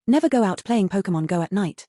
Never go out playing Pokemon Go at night.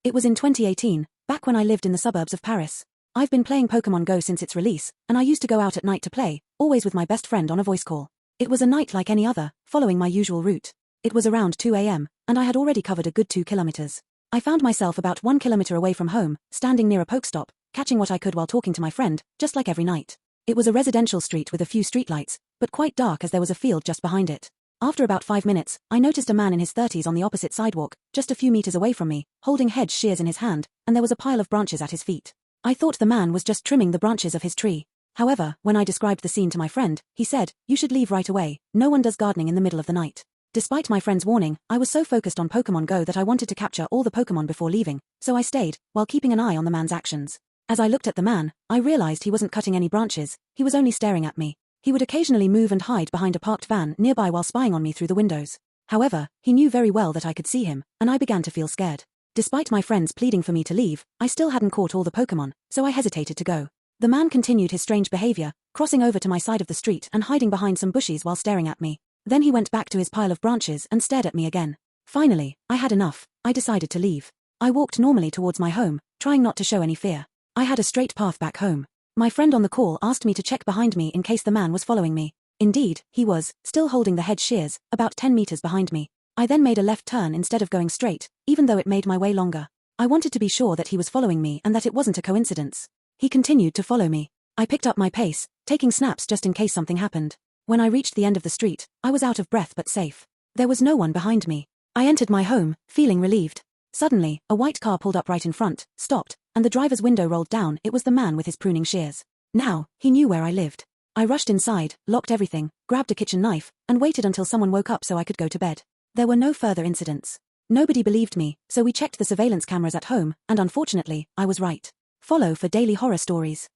It was in 2018, back when I lived in the suburbs of Paris. I've been playing Pokemon Go since its release, and I used to go out at night to play, always with my best friend on a voice call. It was a night like any other, following my usual route. It was around 2 a.m., and I had already covered a good 2 kilometers. I found myself about 1 kilometer away from home, standing near a Pokestop, catching what I could while talking to my friend, just like every night. It was a residential street with a few streetlights, but quite dark as there was a field just behind it. After about 5 minutes, I noticed a man in his 30s on the opposite sidewalk, just a few meters away from me, holding hedge shears in his hand, and there was a pile of branches at his feet. I thought the man was just trimming the branches of his tree. However, when I described the scene to my friend, he said, "You should leave right away, no one does gardening in the middle of the night." Despite my friend's warning, I was so focused on Pokemon Go that I wanted to capture all the Pokemon before leaving, so I stayed, while keeping an eye on the man's actions. As I looked at the man, I realized he wasn't cutting any branches, he was only staring at me. He would occasionally move and hide behind a parked van nearby while spying on me through the windows. However, he knew very well that I could see him, and I began to feel scared. Despite my friends pleading for me to leave, I still hadn't caught all the Pokemon, so I hesitated to go. The man continued his strange behavior, crossing over to my side of the street and hiding behind some bushes while staring at me. Then he went back to his pile of branches and stared at me again. Finally, I had enough. I decided to leave. I walked normally towards my home, trying not to show any fear. I had a straight path back home. My friend on the call asked me to check behind me in case the man was following me. Indeed, he was, still holding the hedge shears, about 10 meters behind me. I then made a left turn instead of going straight, even though it made my way longer. I wanted to be sure that he was following me and that it wasn't a coincidence. He continued to follow me. I picked up my pace, taking snaps just in case something happened. When I reached the end of the street, I was out of breath but safe. There was no one behind me. I entered my home, feeling relieved. Suddenly, a white car pulled up right in front, stopped, and the driver's window rolled down. It was the man with his pruning shears. Now, he knew where I lived. I rushed inside, locked everything, grabbed a kitchen knife, and waited until someone woke up so I could go to bed. There were no further incidents. Nobody believed me, so we checked the surveillance cameras at home, and unfortunately, I was right. Follow for daily horror stories.